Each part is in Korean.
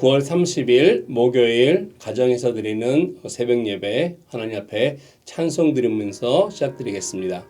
9월 30일 목요일 가정에서 드리는 새벽 예배 하나님 앞에 찬송 드리면서 시작드리겠습니다.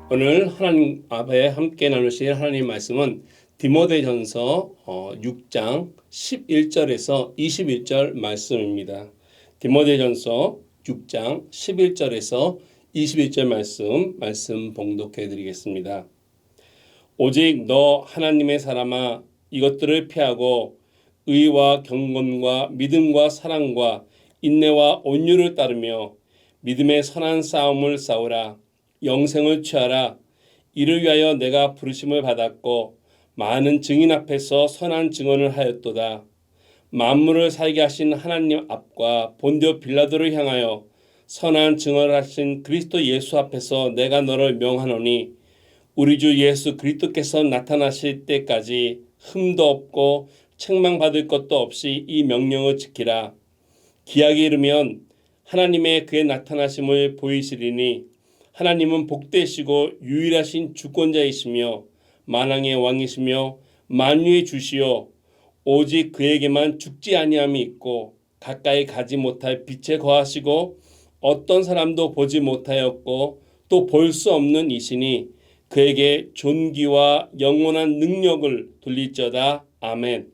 오늘 하나님 앞에 함께 나누실 하나님 말씀은 디모데전서 6장 11절에서 21절 말씀입니다. 디모데전서 6장 11절에서 21절 말씀 봉독해 드리겠습니다. 오직 너 하나님의 사람아 이것들을 피하고 의와 경건과 믿음과 사랑과 인내와 온유를 따르며 믿음의 선한 싸움을 싸우라. 영생을 취하라. 이를 위하여 내가 부르심을 받았고 많은 증인 앞에서 선한 증언을 하였도다. 만물을 살게 하신 하나님 앞과 본디오 빌라도를 향하여 선한 증언을 하신 그리스도 예수 앞에서 내가 너를 명하노니 우리 주 예수 그리스도께서 나타나실 때까지 흠도 없고 책망받을 것도 없이 이 명령을 지키라. 기약이 이르면 하나님의 그의 나타나심을 보이시리니 하나님은 복되시고 유일하신 주권자이시며 만왕의 왕이시며 만유의 주시요 오직 그에게만 죽지 아니함이 있고 가까이 가지 못할 빛에 거하시고 어떤 사람도 보지 못하였고 또 볼 수 없는 이시니 그에게 존귀와 영원한 능력을 돌릴지어다. 아멘.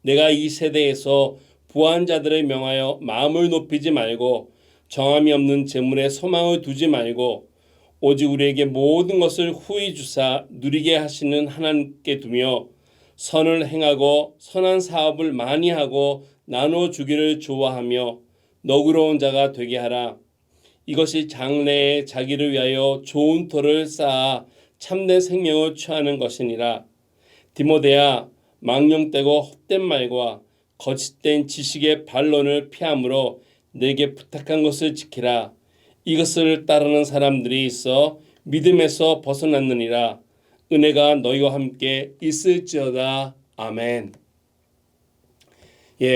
내가 이 세대에서 부한 자들을 명하여 마음을 높이지 말고 정함이 없는 재물에 소망을 두지 말고 오직 우리에게 모든 것을 후히 주사 누리게 하시는 하나님께 두며 선을 행하고 선한 사업을 많이 하고 나눠 주기를 좋아하며 너그러운 자가 되게 하라. 이것이 장래에 자기를 위하여 좋은 터를 쌓아 참된 생명을 취하는 것이니라. 디모데야, 망령되고 헛된 말과 거짓된 지식의 반론을 피하므로 내게 부탁한 것을 지키라. 이것을 따르는 사람들이 있어 믿음에서 벗어났느니라. 은혜가 너희와 함께 있을지어다. 아멘.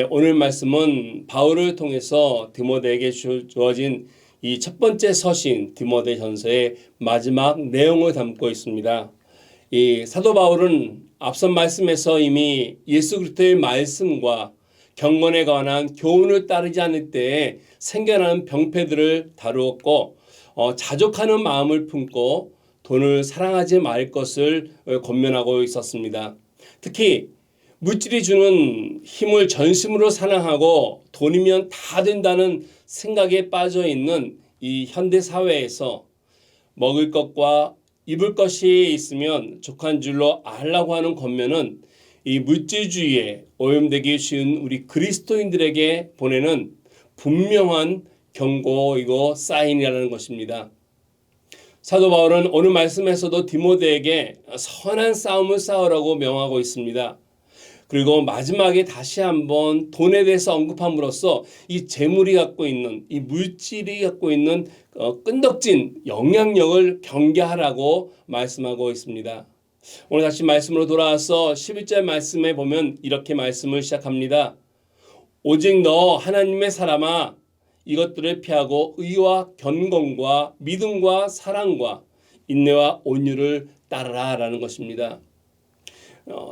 오늘 말씀은 바울을 통해서 디모데에게 주어진 이 첫 번째 서신 디모데전서의 마지막 내용을 담고 있습니다. 이 사도 바울은 앞선 말씀에서 이미 예수 그리스도의 말씀과 경건에 관한 교훈을 따르지 않을 때에 생겨나는 병폐들을 다루었고 자족하는 마음을 품고 돈을 사랑하지 말 것을 권면하고 있었습니다. 특히 물질이 주는 힘을 전심으로 사랑하고 돈이면 다 된다는 생각에 빠져 있는 이 현대 사회에서 먹을 것과 입을 것이 있으면 족한 줄로 알라고 하는 권면은 이 물질주의에 오염되기 쉬운 우리 그리스도인들에게 보내는 분명한 경고이고 사인이라는 것입니다. 사도 바울은 오늘 말씀에서도 디모데에게 선한 싸움을 싸우라고 명하고 있습니다. 그리고 마지막에 다시 한번 돈에 대해서 언급함으로써 이 재물이 갖고 있는, 이 물질이 갖고 있는 끈덕진 영향력을 경계하라고 말씀하고 있습니다. 오늘 다시 말씀으로 돌아와서 11절 말씀에 보면 이렇게 말씀을 시작합니다. 오직 너 하나님의 사람아, 이것들을 피하고 의와 견공과 믿음과 사랑과 인내와 온유를 따르라 라는 것입니다.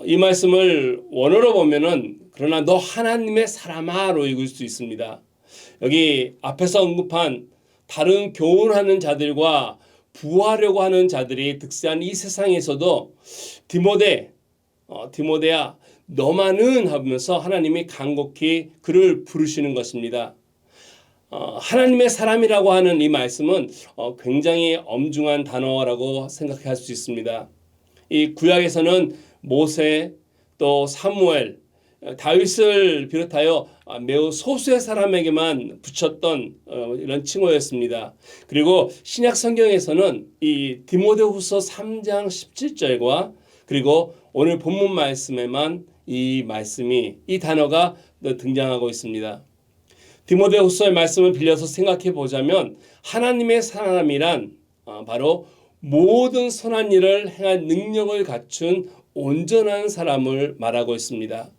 이 말씀을 원어로 보면은 그러나 너 하나님의 사람아로 읽을 수 있습니다. 여기 앞에서 언급한 다른 교훈하는 자들과 부하려고 하는 자들이 득세한 이 세상에서도 디모데야 너만은 하면서 하나님이 간곡히 그를 부르시는 것입니다. 하나님의 사람이라고 하는 이 말씀은 굉장히 엄중한 단어라고 생각할 수 있습니다. 이 구약에서는 모세 또 사무엘, 다윗을 비롯하여 매우 소수의 사람에게만 붙였던 이런 칭호였습니다. 그리고 신약 성경에서는 이 디모데후서 3장 17절과 그리고 오늘 본문 말씀에만 이 단어가 등장하고 있습니다. 디모데후서의 말씀을 빌려서 생각해 보자면 하나님의 사람이란 바로 모든 선한 일을 행할 능력을 갖춘 온전한 사람을 말하고 있습니다.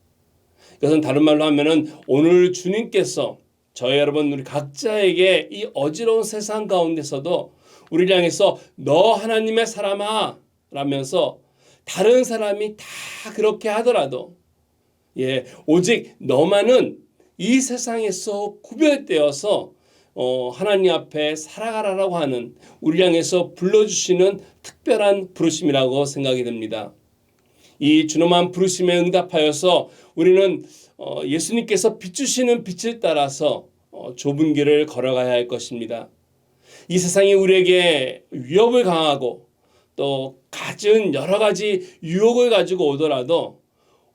이것은 다른 말로 하면은 오늘 주님께서 저희 여러분 우리 각자에게 이 어지러운 세상 가운데서도 우리를 향해서 너 하나님의 사람아 라면서 다른 사람이 다 그렇게 하더라도 오직 너만은 이 세상에서 구별되어서 하나님 앞에 살아가라라고 하는 우리를 향해서 불러주시는 특별한 부르심이라고 생각이 됩니다. 이 준엄한 부르심에 응답하여서 우리는 예수님께서 비추시는 빛을 따라서 좁은 길을 걸어가야 할 것입니다. 이 세상이 우리에게 위협을 가하고 또 갖은 여러 가지 유혹을 가지고 오더라도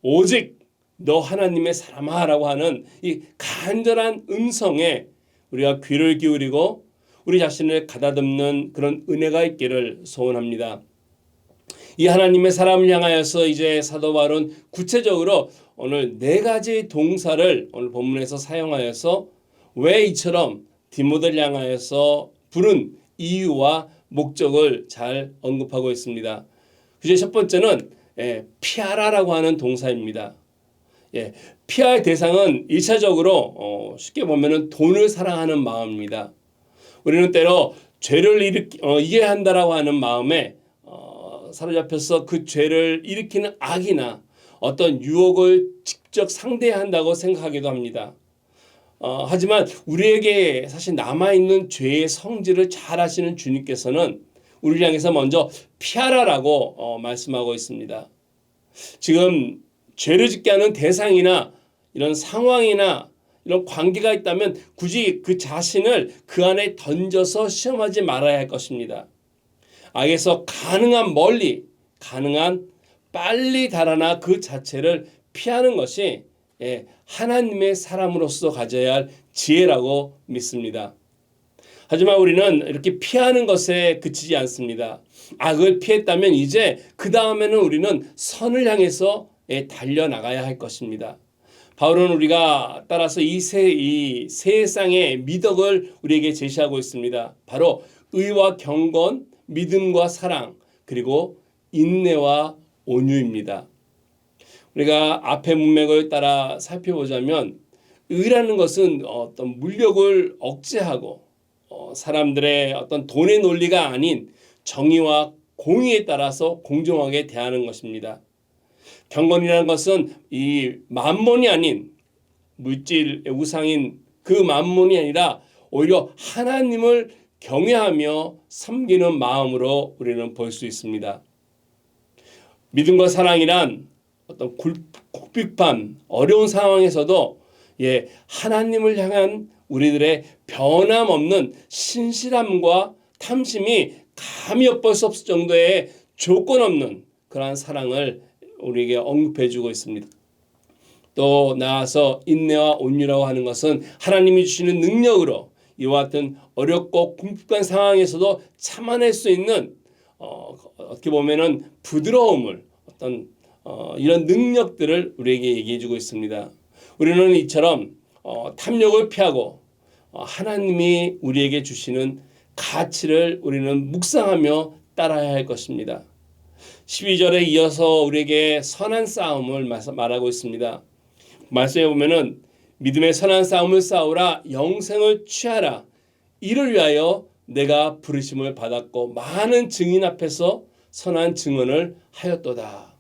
오직 너 하나님의 사람아라고 하는 이 간절한 음성에 우리가 귀를 기울이고 우리 자신을 가다듬는 그런 은혜가 있기를 소원합니다. 이 하나님의 사람을 향하여서 이제 사도 바울은 구체적으로 오늘 4가지 동사를 오늘 본문에서 사용하여서 왜 이처럼 디모데를 향하여서 부른 이유와 목적을 잘 언급하고 있습니다. 그중에 첫 번째는 피하라라고 하는 동사입니다. 피할 대상은 1차적으로 쉽게 보면은 돈을 사랑하는 마음입니다. 우리는 때로 죄를 이해한다라고 하는 마음에 사로잡혀서 그 죄를 일으키는 악이나 어떤 유혹을 직접 상대해야 한다고 생각하기도 합니다. 하지만 우리에게 사실 남아있는 죄의 성질을 잘 아시는 주님께서는 우리를 향해서 먼저 피하라라고 말씀하고 있습니다. 지금 죄를 짓게 하는 대상이나 이런 상황이나 이런 관계가 있다면 굳이 그 자신을 그 안에 던져서 시험하지 말아야 할 것입니다. 악에서 가능한 멀리, 가능한 빨리 달아나 그 자체를 피하는 것이 하나님의 사람으로서 가져야 할 지혜라고 믿습니다. 하지만 우리는 이렇게 피하는 것에 그치지 않습니다. 악을 피했다면 이제 그 다음에는 우리는 선을 향해서 달려나가야 할 것입니다. 바울은 우리가 따라서 이 세상의 미덕을 우리에게 제시하고 있습니다. 바로 의와 경건, 믿음과 사랑, 그리고 인내와 온유입니다. 우리가 앞의 문맥을 따라 살펴보자면 의라는 것은 어떤 물욕을 억제하고 사람들의 어떤 돈의 논리가 아닌 정의와 공의에 따라서 공정하게 대하는 것입니다. 경건이라는 것은 이 만몬이 아닌 물질 우상인 그 만몬이 아니라 오히려 하나님을 경외하며 섬기는 마음으로 우리는 볼 수 있습니다. 믿음과 사랑이란 어떤 굴빅한 어려운 상황에서도 하나님을 향한 우리들의 변함없는 신실함과 탐심이 감히 엿볼 수 없을 정도의 조건 없는 그러한 사랑을 우리에게 언급해 주고 있습니다. 또 나아서 인내와 온유라고 하는 것은 하나님이 주시는 능력으로 이와 같은 어렵고 궁핍한 상황에서도 참아낼 수 있는 어떻게 보면은 부드러움을 이런 능력들을 우리에게 얘기해 주고 있습니다. 우리는 이처럼 탐욕을 피하고 하나님이 우리에게 주시는 가치를 우리는 묵상하며 따라야 할 것입니다. 12절에 이어서 우리에게 선한 싸움을 말하고 있습니다. 말씀해 보면은 믿음의 선한 싸움을 싸우라, 영생을 취하라. 이를 위하여 내가 부르심을 받았고 많은 증인 앞에서 선한 증언을 하였도다.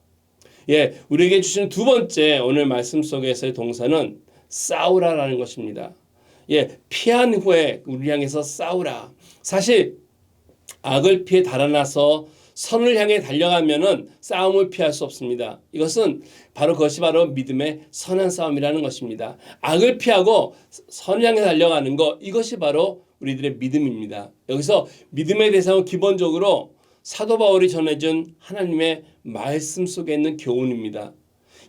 우리에게 주신 두 번째 오늘 말씀 속에서의 동사는 싸우라라는 것입니다. 피한 후에 우리 향해서 싸우라. 사실 악을 피해 달아나서 선을 향해 달려가면은 싸움을 피할 수 없습니다. 그것이 바로 믿음의 선한 싸움이라는 것입니다. 악을 피하고 선을 향해 달려가는 것, 이것이 바로 우리들의 믿음입니다. 여기서 믿음의 대상은 기본적으로 사도 바울이 전해준 하나님의 말씀 속에 있는 교훈입니다.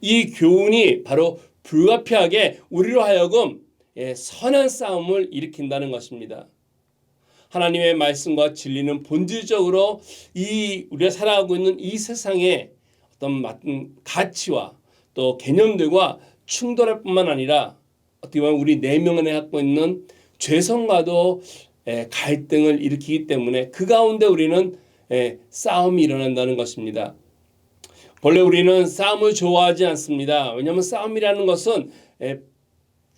이 교훈이 바로 불가피하게 우리로 하여금 선한 싸움을 일으킨다는 것입니다. 하나님의 말씀과 진리는 본질적으로 우리가 살아가고 있는 이 세상의 어떤 가치와 또 개념들과 충돌할 뿐만 아니라 어떻게 보면 우리 내면에 갖고 있는 죄성과도 갈등을 일으키기 때문에 그 가운데 우리는 싸움이 일어난다는 것입니다. 본래 우리는 싸움을 좋아하지 않습니다. 왜냐하면 싸움이라는 것은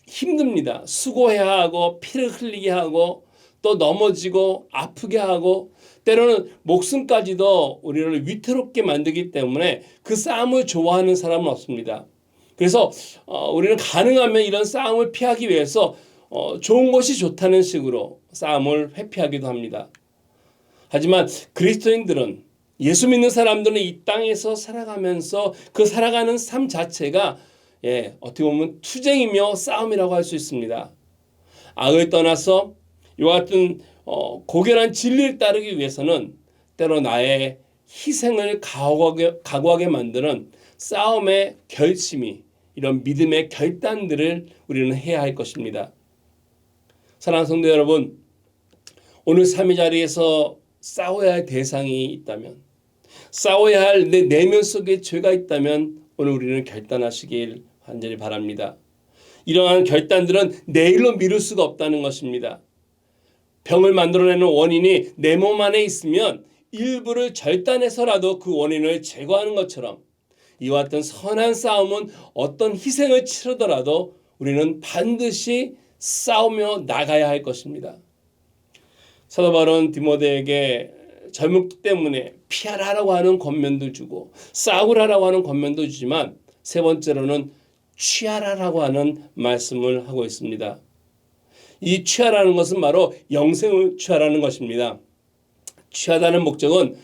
힘듭니다. 수고해야 하고 피를 흘리게 하고 또 넘어지고 아프게 하고 때로는 목숨까지도 우리를 위태롭게 만들기 때문에 그 싸움을 좋아하는 사람은 없습니다. 그래서 우리는 가능하면 이런 싸움을 피하기 위해서 좋은 것이 좋다는 식으로 싸움을 회피하기도 합니다. 하지만 그리스도인들은, 예수 믿는 사람들은 이 땅에서 살아가면서 그 살아가는 삶 자체가 어떻게 보면 투쟁이며 싸움이라고 할 수 있습니다. 악을 떠나서 이와 같은 고결한 진리를 따르기 위해서는 때로 나의 희생을 각오하게 만드는 싸움의 결심이, 이런 믿음의 결단들을 우리는 해야 할 것입니다. 사랑하는 성도 여러분, 오늘 삶의 자리에서 싸워야 할 대상이 있다면, 싸워야 할 내 내면 속에 죄가 있다면 오늘 우리는 결단하시길 간절히 바랍니다. 이러한 결단들은 내일로 미룰 수가 없다는 것입니다. 병을 만들어내는 원인이 내 몸 안에 있으면 일부를 절단해서라도 그 원인을 제거하는 것처럼 이와 같은 선한 싸움은 어떤 희생을 치르더라도 우리는 반드시 싸우며 나가야 할 것입니다. 사도 바울은 디모데에게 젊기 때문에 피하라라고 하는 권면도 주고 싸우라라고 하는 권면도 주지만 세 번째로는 취하라라고 하는 말씀을 하고 있습니다. 이 취하라는 것은 바로 영생을 취하라는 것입니다. 취하다는 목적은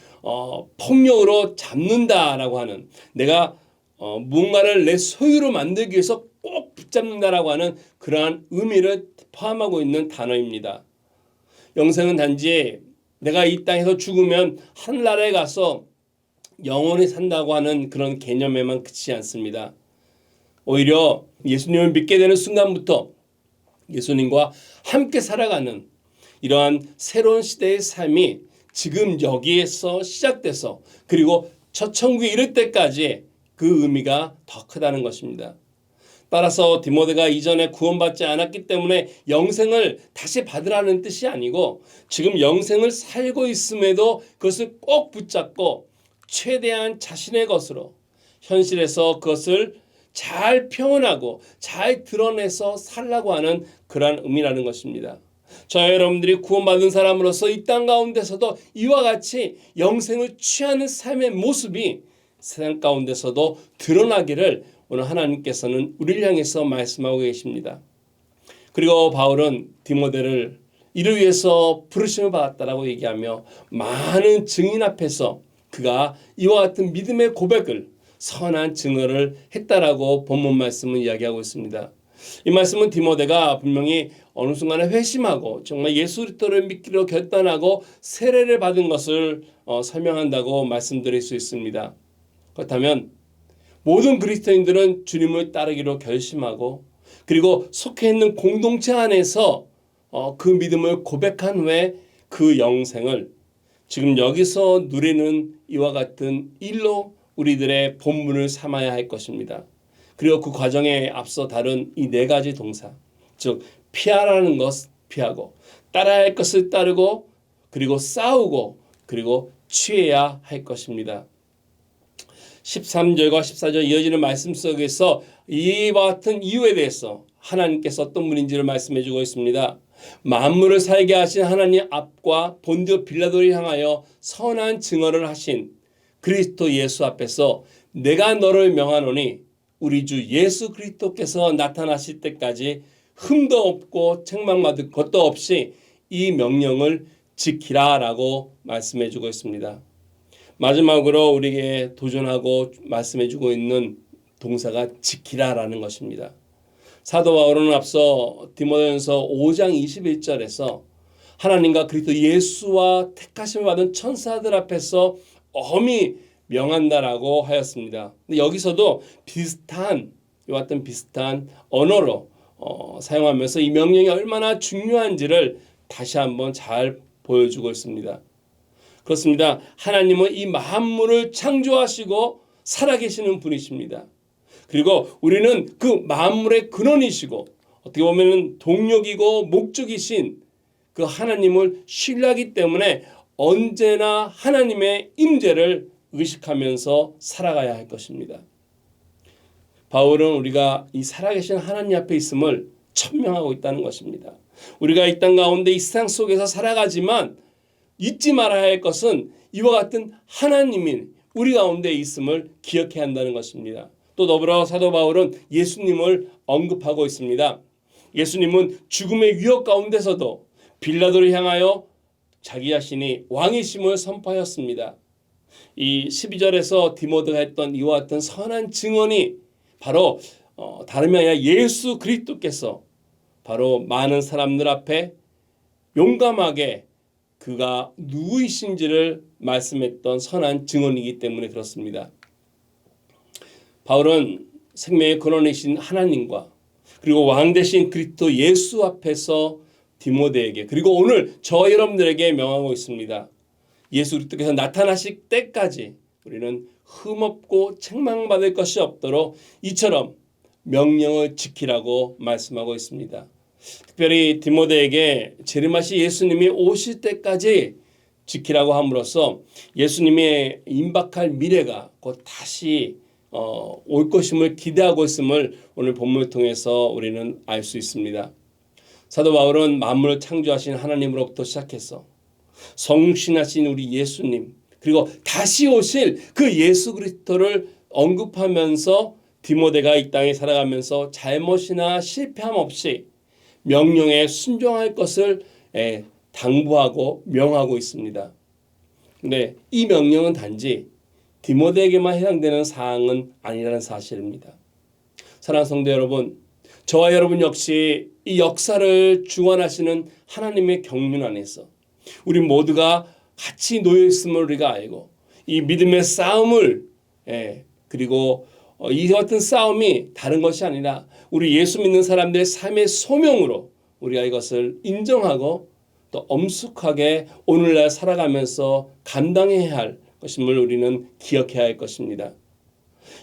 폭력으로 잡는다라고 하는, 내가 무언가를 내 소유로 만들기 위해서 꼭 붙잡는다라고 하는 그러한 의미를 포함하고 있는 단어입니다. 영생은 단지 내가 이 땅에서 죽으면 하늘나라에 가서 영원히 산다고 하는 그런 개념에만 그치지 않습니다. 오히려 예수님을 믿게 되는 순간부터 예수님과 함께 살아가는 이러한 새로운 시대의 삶이 지금 여기에서 시작돼서 그리고 첫 천국에 이를 때까지 그 의미가 더 크다는 것입니다. 따라서 디모데가 이전에 구원받지 않았기 때문에 영생을 다시 받으라는 뜻이 아니고 지금 영생을 살고 있음에도 그것을 꼭 붙잡고 최대한 자신의 것으로 현실에서 그것을 잘 표현하고 잘 드러내서 살라고 하는 그러한 의미라는 것입니다. 저와 여러분들이 구원받은 사람으로서 이 땅 가운데서도 이와 같이 영생을 취하는 삶의 모습이 세상 가운데서도 드러나기를 오늘 하나님께서는 우리를 향해서 말씀하고 계십니다. 그리고 바울은 디모데를 이를 위해서 부르심을 받았다라고 얘기하며 많은 증인 앞에서 그가 이와 같은 믿음의 고백을 선한 증언을 했다라고 본문 말씀은 이야기하고 있습니다. 이 말씀은 디모데가 분명히 어느 순간에 회심하고 정말 예수 그리스도를 믿기로 결단하고 세례를 받은 것을 설명한다고 말씀드릴 수 있습니다. 그렇다면 모든 그리스도인들은 주님을 따르기로 결심하고 그리고 속해 있는 공동체 안에서 그 믿음을 고백한 후에 그 영생을 지금 여기서 누리는 이와 같은 일로 우리들의 본문을 삼아야 할 것입니다. 그리고 그 과정에 앞서 다룬 이 네 가지 동사, 즉 피하라는 것 피하고 따라야 할 것을 따르고 그리고 싸우고 그리고 취해야 할 것입니다. 13절과 14절 이어지는 말씀 속에서 이와 같은 이유에 대해서 하나님께서 어떤 분인지를 말씀해 주고 있습니다. 만물을 살게 하신 하나님 앞과 본디오 빌라도를 향하여 선한 증언을 하신 그리스도 예수 앞에서 내가 너를 명하노니 우리 주 예수 그리스도께서 나타나실 때까지 흠도 없고 책망받을 것도 없이 이 명령을 지키라라고 말씀해 주고 있습니다. 마지막으로 우리에게 도전하고 말씀해 주고 있는 동사가 지키라라는 것입니다. 사도 바울은 앞서 디모데전서 5장 21절에서 하나님과 그리스도 예수와 택하심을 받은 천사들 앞에서 엄히 명한다라고 하였습니다. 근데 여기서도 이와 같은 비슷한 언어로 사용하면서 이 명령이 얼마나 중요한지를 다시 한번 잘 보여주고 있습니다. 그렇습니다. 하나님은 이 만물을 창조하시고 살아계시는 분이십니다. 그리고 우리는 그 만물의 근원이시고 어떻게 보면 동력이고 목적이신 그 하나님을 신뢰하기 때문에 언제나 하나님의 임재를 의식하면서 살아가야 할 것입니다. 바울은 우리가 이 살아계신 하나님 앞에 있음을 천명하고 있다는 것입니다. 우리가 이 땅 가운데 이 세상 속에서 살아가지만 잊지 말아야 할 것은 이와 같은 하나님인 우리 가운데 있음을 기억해야 한다는 것입니다. 또 더불어 사도 바울은 예수님을 언급하고 있습니다. 예수님은 죽음의 위협 가운데서도 빌라도를 향하여 자기 자신이 왕이심을 선포하였습니다. 이 12절에서 디모데가 했던 이와 같은 선한 증언이 바로 다름이 아니라 예수 그리스도께서 바로 많은 사람들 앞에 용감하게 그가 누구이신지를 말씀했던 선한 증언이기 때문에 그렇습니다. 바울은 생명의 근원이신 하나님과 그리고 왕 되신 그리스도 예수 앞에서 디모데에게 그리고 오늘 저와 여러분들에게 명하고 있습니다. 예수 그리스도께서 나타나실 때까지 우리는 흠없고 책망받을 것이 없도록 이처럼 명령을 지키라고 말씀하고 있습니다. 특별히 디모데에게 재림하신 예수님이 오실 때까지 지키라고 함으로써 예수님의 임박할 미래가 곧 다시 올 것임을 기대하고 있음을 오늘 본문을 통해서 우리는 알 수 있습니다. 사도 바울은 만물을 창조하신 하나님으로부터 시작해서 성신하신 우리 예수님 그리고 다시 오실 그 예수 그리스도를 언급하면서 디모데가 이 땅에 살아가면서 잘못이나 실패함 없이 명령에 순종할 것을 당부하고 명하고 있습니다. 근데 이 명령은 단지 디모데에게만 해당되는 사항은 아니라는 사실입니다. 사랑하는 성도 여러분, 저와 여러분 역시 이 역사를 주관하시는 하나님의 경륜 안에서 우리 모두가 같이 놓여 있음을 우리가 알고 이 믿음의 싸움을 그리고 이 같은 싸움이 다른 것이 아니라 우리 예수 믿는 사람들의 삶의 소명으로 우리가 이것을 인정하고 또 엄숙하게 오늘날 살아가면서 감당해야 할 것임을 우리는 기억해야 할 것입니다.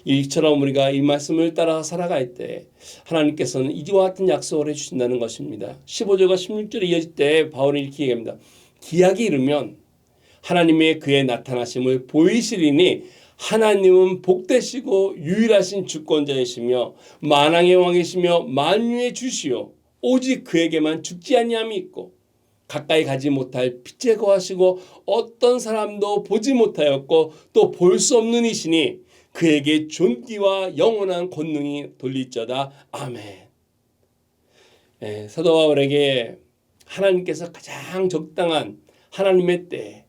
이처럼 우리가 이 말씀을 따라 살아갈 때 하나님께서는 이와 같은 약속을 해주신다는 것입니다. 15절과 16절에 이어질 때 바울이 이렇게 얘기합니다. 기약이 이르면 하나님의 그의 나타나심을 보이시리니 하나님은 복되시고 유일하신 주권자이시며 만왕의 왕이시며 만유의 주시요 오직 그에게만 죽지 아니함이 있고 가까이 가지 못할 빛에 거하시고 어떤 사람도 보지 못하였고 또 볼 수 없는 이시니 그에게 존귀와 영원한 권능이 돌릴지어다. 아멘. 사도 바울에게 하나님께서 가장 적당한 하나님의 때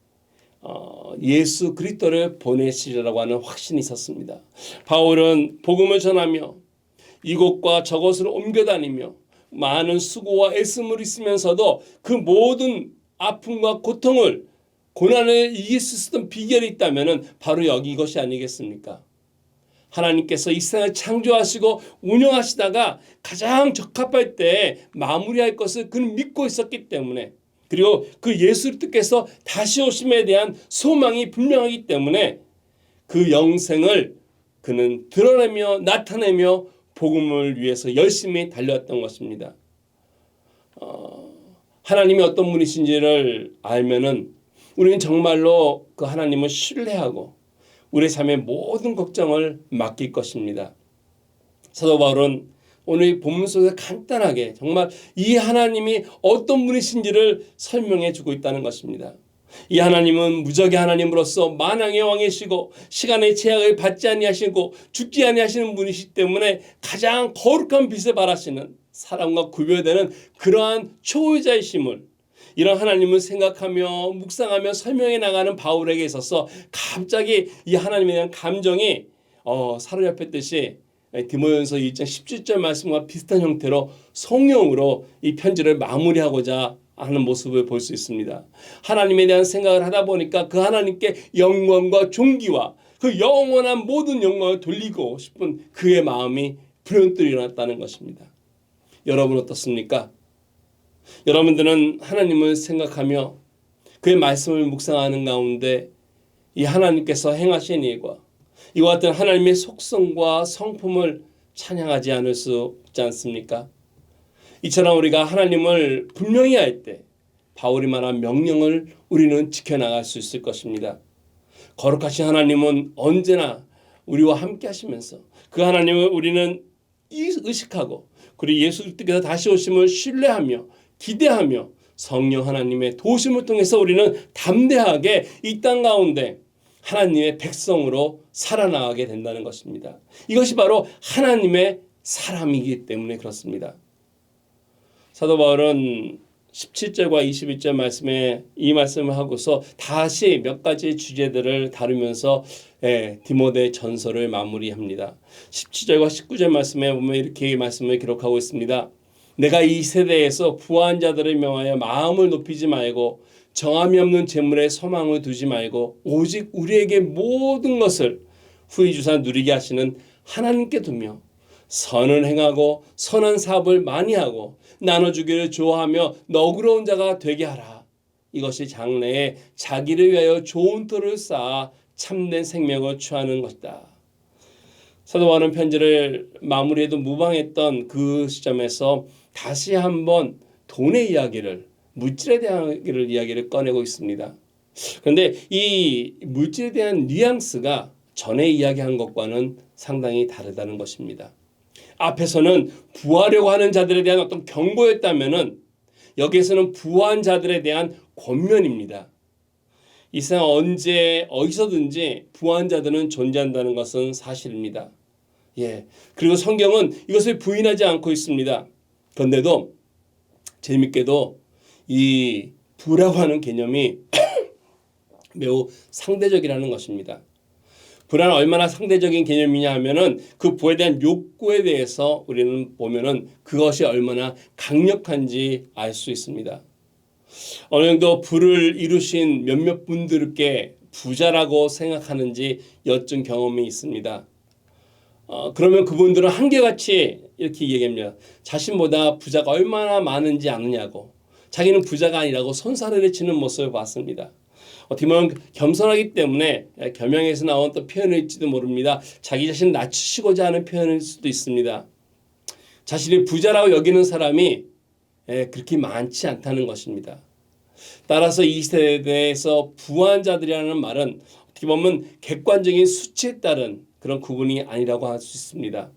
예수 그리스도를 보내시리라고 하는 확신이 있었습니다. 바울은 복음을 전하며 이곳과 저곳으로 옮겨다니며 많은 수고와 애씀을 있으면서도 그 모든 아픔과 고통을 고난을 이길 수 있었던 비결이 있다면 바로 여기 이것이 아니겠습니까? 하나님께서 이 세상을 창조하시고 운영하시다가 가장 적합할 때 마무리할 것을 그는 믿고 있었기 때문에 그리고 그 예수 그리스도께서 다시 오심에 대한 소망이 분명하기 때문에 그 영생을 그는 드러내며 나타내며 복음을 위해서 열심히 달려왔던 것입니다. 하나님이 어떤 분이신지를 알면은 우리는 정말로 그 하나님을 신뢰하고 우리 삶의 모든 걱정을 맡길 것입니다. 사도 바울은 오늘 본문 속에서 간단하게 정말 이 하나님이 어떤 분이신지를 설명해 주고 있다는 것입니다. 이 하나님은 무적의 하나님으로서 만왕의 왕이시고 시간의 제약을 받지 아니하시고 죽지 아니하시는 분이시기 때문에 가장 거룩한 빛을 발하시는 사람과 구별되는 그러한 초월자이심을 이런 하나님을 생각하며 묵상하며 설명해 나가는 바울에게 있어서 갑자기 이 하나님에 대한 감정이 사로잡혔듯이 디모데전서 1장 17절 말씀과 비슷한 형태로 성령으로 이 편지를 마무리하고자 하는 모습을 볼 수 있습니다. 하나님에 대한 생각을 하다 보니까 그 하나님께 영광과 존귀와 그 영원한 모든 영광을 돌리고 싶은 그의 마음이 불현듯 일어났다는 것입니다. 여러분 어떻습니까? 여러분들은 하나님을 생각하며 그의 말씀을 묵상하는 가운데 이 하나님께서 행하신 일과 이와 같은 하나님의 속성과 성품을 찬양하지 않을 수 없지 않습니까? 이처럼 우리가 하나님을 분명히 할 때 바울이 말한 명령을 우리는 지켜나갈 수 있을 것입니다. 거룩하신 하나님은 언제나 우리와 함께 하시면서 그 하나님을 우리는 의식하고 그리고 예수 그리스도께서 다시 오심을 신뢰하며 기대하며 성령 하나님의 도우심을 통해서 우리는 담대하게 이 땅 가운데 하나님의 백성으로 살아나가게 된다는 것입니다. 이것이 바로 하나님의 사람이기 때문에 그렇습니다. 사도 바울은 17절과 21절 말씀에 이 말씀을 하고서 다시 몇 가지 주제들을 다루면서 디모데 전서를 마무리합니다. 17절과 19절 말씀에 보면 이렇게 말씀을 기록하고 있습니다. 내가 이 세대에서 부한 자들을 명하여 마음을 높이지 말고 정함이 없는 재물에 소망을 두지 말고 오직 우리에게 모든 것을 후히 주사 누리게 하시는 하나님께 두며 선을 행하고 선한 사업을 많이 하고 나눠주기를 좋아하며 너그러운 자가 되게 하라. 이것이 장래에 자기를 위하여 좋은 터를 쌓아 참된 생명을 취하는 것이다. 사도 바울은 편지를 마무리해도 무방했던 그 시점에서 다시 한번 돈의 이야기를 물질에 대한 이야기를 꺼내고 있습니다. 그런데 이 물질에 대한 뉘앙스가 전에 이야기한 것과는 상당히 다르다는 것입니다. 앞에서는 부하려고 하는 자들에 대한 어떤 경고였다면은 여기에서는 부한 자들에 대한 권면입니다. 이 세상 언제 어디서든지 부한 자들은 존재한다는 것은 사실입니다. 그리고 성경은 이것을 부인하지 않고 있습니다. 그런데도 재밌게도 이 부라고 하는 개념이 매우 상대적이라는 것입니다. 부는 얼마나 상대적인 개념이냐 하면은 그 부에 대한 욕구에 대해서 우리는 보면은 그것이 얼마나 강력한지 알 수 있습니다. 어느 정도 부를 이루신 몇몇 분들께 부자라고 생각하는지 여쭌 경험이 있습니다. 그러면 그분들은 한결같이 이렇게 얘기합니다. 자신보다 부자가 얼마나 많은지 아느냐고, 자기는 부자가 아니라고 손사래를 치는 모습을 봤습니다. 어떻게 보면 겸손하기 때문에 겸양에서 나온 또 표현일지도 모릅니다. 자기 자신을 낮추시고자 하는 표현일 수도 있습니다. 자신이 부자라고 여기는 사람이 그렇게 많지 않다는 것입니다. 따라서 이 세대에서 부한 자들이라는 말은 어떻게 보면 객관적인 수치에 따른 그런 구분이 아니라고 할 수 있습니다.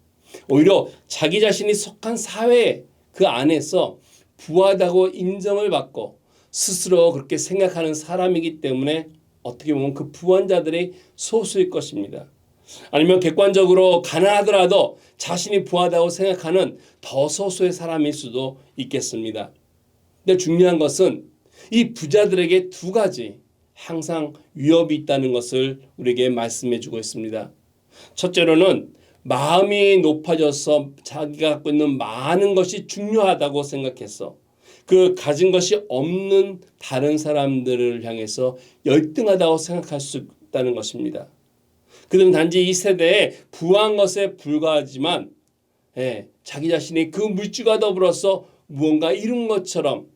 오히려 자기 자신이 속한 사회 그 안에서 부하다고 인정을 받고 스스로 그렇게 생각하는 사람이기 때문에 어떻게 보면 그 부한 자들이 소수일 것입니다. 아니면 객관적으로 가난하더라도 자신이 부하다고 생각하는 더 소수의 사람일 수도 있겠습니다. 근데 중요한 것은 이 부자들에게 두 가지 항상 위협이 있다는 것을 우리에게 말씀해 주고 있습니다. 첫째로는 마음이 높아져서 자기가 갖고 있는 많은 것이 중요하다고 생각해서 그 가진 것이 없는 다른 사람들을 향해서 열등하다고 생각할 수 있다는 것입니다. 그들은 단지 이 세대에 부한 것에 불과하지만 자기 자신이 그 물질과 더불어서 무언가 이룬 것처럼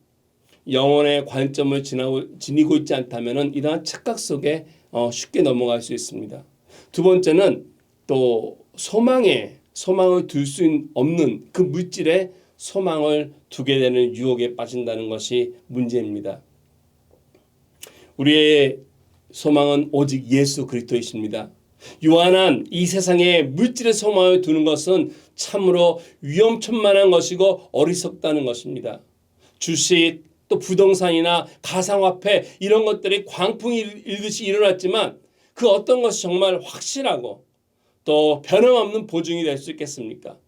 영혼의 관점을 지니고 있지 않다면 이러한 착각 속에 쉽게 넘어갈 수 있습니다. 두 번째는 또 소망을 둘 수 없는 그 물질에 소망을 두게 되는 유혹에 빠진다는 것이 문제입니다. 우리의 소망은 오직 예수 그리스도이십니다. 유한한 이 세상에 물질의 소망을 두는 것은 참으로 위험천만한 것이고 어리석다는 것입니다. 주식, 또 부동산이나 가상화폐 이런 것들이 광풍이 일듯이 일어났지만 그 어떤 것이 정말 확실하고 또 변함없는 보증이 될 수 있겠습니까?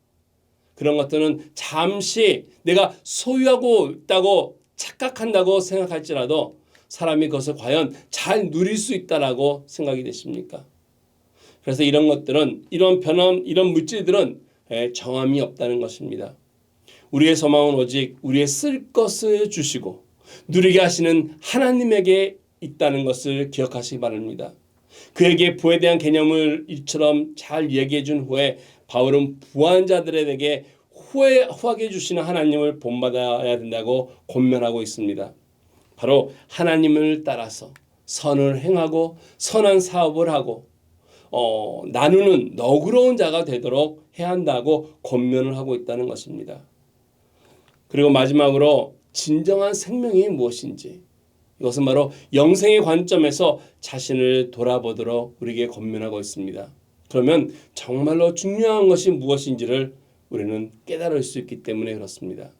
그런 것들은 잠시 내가 소유하고 있다고 착각한다고 생각할지라도 사람이 그것을 과연 잘 누릴 수 있다라고 생각이 되십니까? 그래서 이런 것들은 이런 물질들은 정함이 없다는 것입니다. 우리의 소망은 오직 우리의 쓸 것을 주시고 누리게 하시는 하나님에게 있다는 것을 기억하시기 바랍니다. 그에게 부에 대한 개념을 이처럼 잘 얘기해 준 후에 바울은 부한 자들에게 후하게 주시는 하나님을 본받아야 된다고 권면하고 있습니다. 바로 하나님을 따라서 선을 행하고 선한 사업을 하고 나누는 너그러운 자가 되도록 해야 한다고 권면을 하고 있다는 것입니다. 그리고 마지막으로 진정한 생명이 무엇인지, 이것은 바로 영생의 관점에서 자신을 돌아보도록 우리에게 권면하고 있습니다. 그러면 정말로 중요한 것이 무엇인지를 우리는 깨달을 수 있기 때문에 그렇습니다.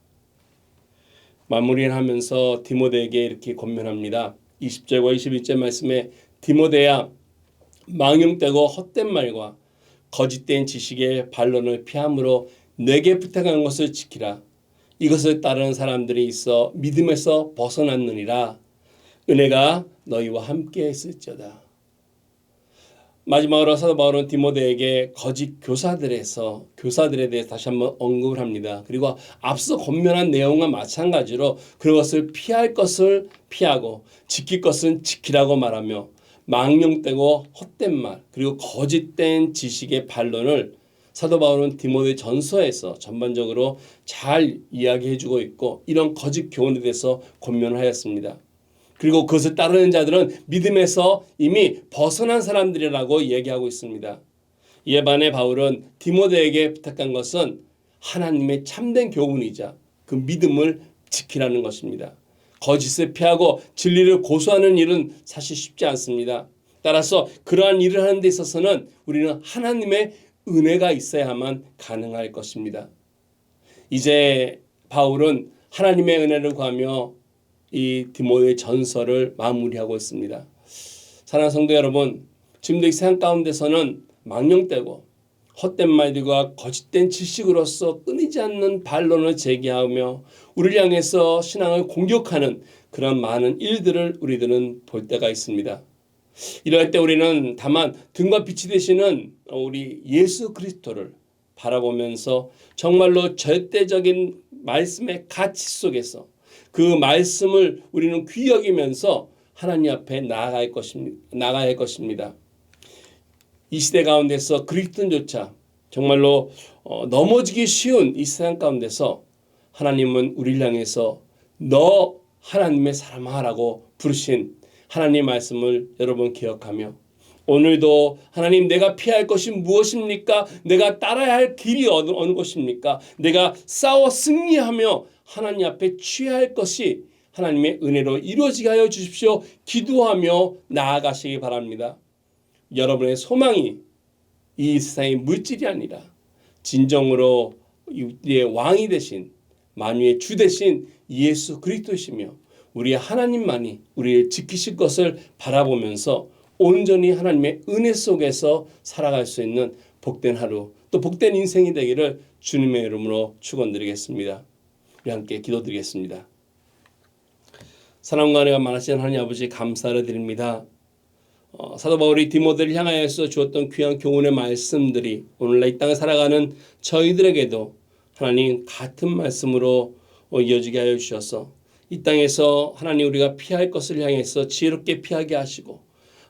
마무리를 하면서 디모데에게 이렇게 권면합니다. 20절과 21절 말씀에 디모데야, 망령되고 헛된 말과 거짓된 지식의 반론을 피함으로 내게 부탁한 것을 지키라. 이것을 따르는 사람들이 있어 믿음에서 벗어났느니라. 은혜가 너희와 함께 있을지어다. 마지막으로 사도 바울은 디모데에게 거짓 교사들에 대해서 다시 한번 언급을 합니다. 그리고 앞서 권면한 내용과 마찬가지로 그것을 피할 것을 피하고 지킬 것은 지키라고 말하며 망령되고 헛된 말 그리고 거짓된 지식의 반론을 사도 바울은 디모데 전서에서 전반적으로 잘 이야기해주고 있고 이런 거짓 교훈에 대해서 권면을 하였습니다. 그리고 그것을 따르는 자들은 믿음에서 이미 벗어난 사람들이라고 얘기하고 있습니다. 이에 반해 바울은 디모데에게 부탁한 것은 하나님의 참된 교훈이자 그 믿음을 지키라는 것입니다. 거짓을 피하고 진리를 고수하는 일은 사실 쉽지 않습니다. 따라서 그러한 일을 하는 데 있어서는 우리는 하나님의 은혜가 있어야만 가능할 것입니다. 이제 바울은 하나님의 은혜를 구하며 이 디모데 전서를 마무리하고 있습니다. 사랑하는 성도 여러분, 지금도 이 세상 가운데서는 망령되고 헛된 말들과 거짓된 지식으로서 끊이지 않는 반론을 제기하며 우리를 향해서 신앙을 공격하는 그런 많은 일들을 우리들은 볼 때가 있습니다. 이럴 때 우리는 다만 등과 빛이 되시는 우리 예수 그리스도를 바라보면서 정말로 절대적인 말씀의 가치 속에서 그 말씀을 우리는 귀히 여기면서 하나님 앞에 나아갈 것입니다. 나아가야 할 것입니다. 이 시대 가운데서 그리스도인조차 정말로 넘어지기 쉬운 이 세상 가운데서 하나님은 우리를 향해서 너 하나님의 사람아라고 부르신 하나님의 말씀을 여러분 기억하며 오늘도 하나님 내가 피할 것이 무엇입니까? 내가 따라야 할 길이 어느 것입니까? 내가 싸워 승리하며 하나님 앞에 취할 것이 하나님의 은혜로 이루어지게 하여 주십시오. 기도하며 나아가시기 바랍니다. 여러분의 소망이 이 세상의 물질이 아니라 진정으로 우리의 왕이 되신 만유의 주 되신 예수 그리스도이시며 우리의 하나님만이 우리를 지키실 것을 바라보면서 온전히 하나님의 은혜 속에서 살아갈 수 있는 복된 하루 또 복된 인생이 되기를 주님의 이름으로 축원드리겠습니다. 우리 함께 기도드리겠습니다. 사랑과 은혜가 많으신 하나님 아버지 감사를 드립니다. 사도 바울이 디모데를 향하여서 주었던 귀한 교훈의 말씀들이 오늘날 이 땅을 살아가는 저희들에게도 하나님 같은 말씀으로 이어지게 하여 주셔서 이 땅에서 하나님 우리가 피할 것을 향해서 지혜롭게 피하게 하시고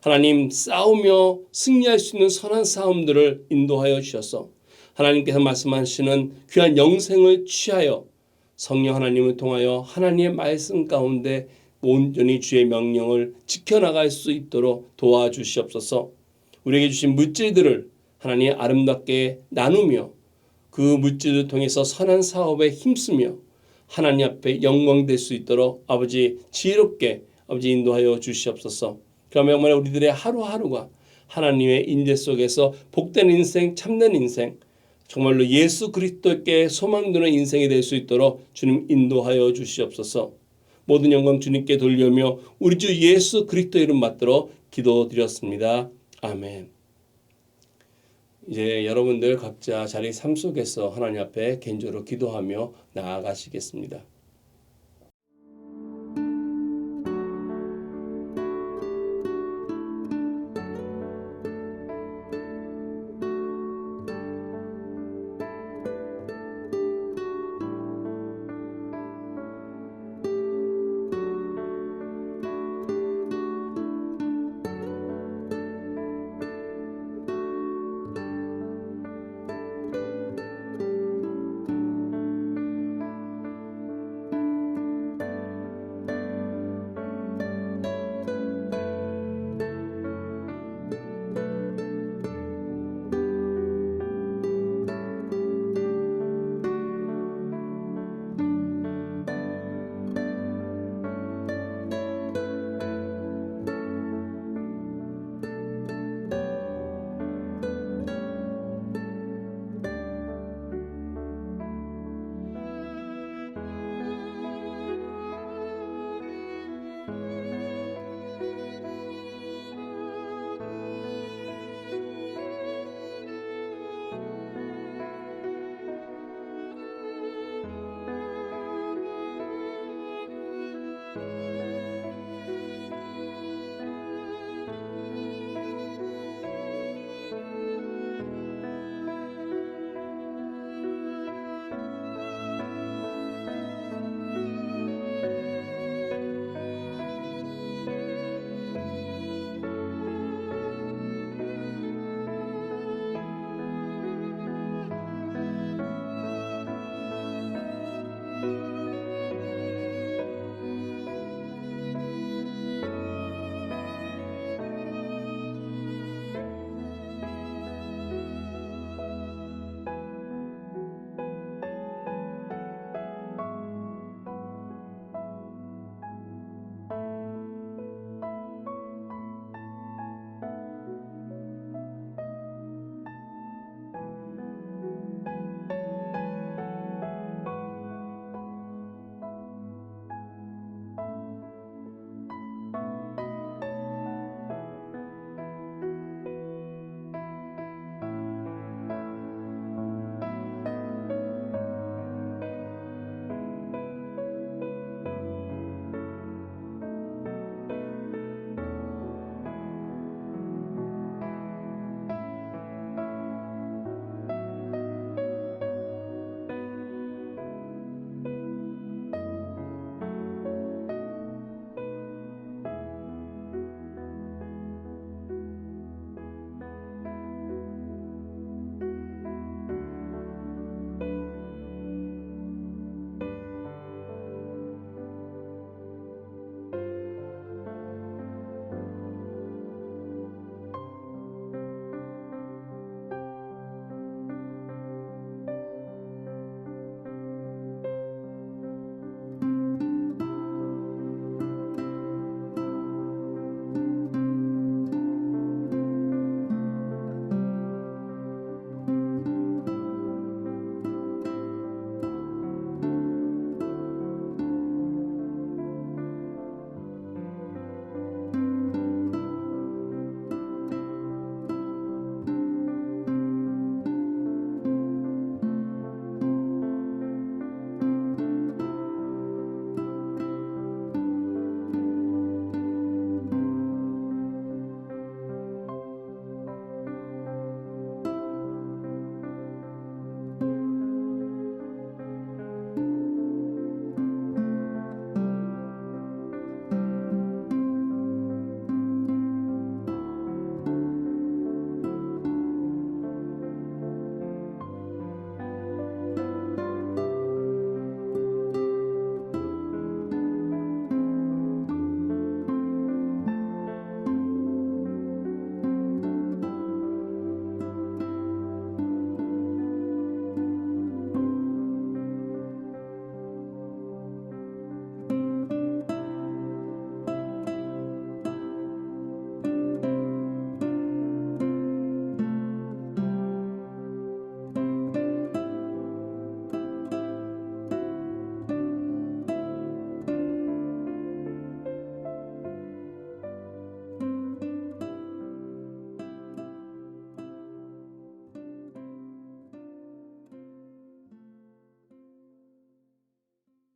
하나님 싸우며 승리할 수 있는 선한 싸움들을 인도하여 주셔서 하나님께서 말씀하시는 귀한 영생을 취하여 성령 하나님을 통하여 하나님의 말씀 가운데 온전히 주의 명령을 지켜나갈 수 있도록 도와주시옵소서. 우리에게 주신 물질들을 하나님 아름답게 나누며 그 물질을 통해서 선한 사업에 힘쓰며 하나님 앞에 영광될 수 있도록 아버지 지혜롭게 아버지 인도하여 주시옵소서. 그러면 우리들의 하루하루가 하나님의 인재 속에서 복된 인생, 참된 인생, 정말로 예수 그리스도께 소망 두는 인생이 될 수 있도록 주님 인도하여 주시옵소서. 모든 영광 주님께 돌려며 우리 주 예수 그리스도 이름 받들어 기도드렸습니다. 아멘. 이제 여러분들 각자 자리 삶 속에서 하나님 앞에 개인적으로 기도하며 나아가시겠습니다.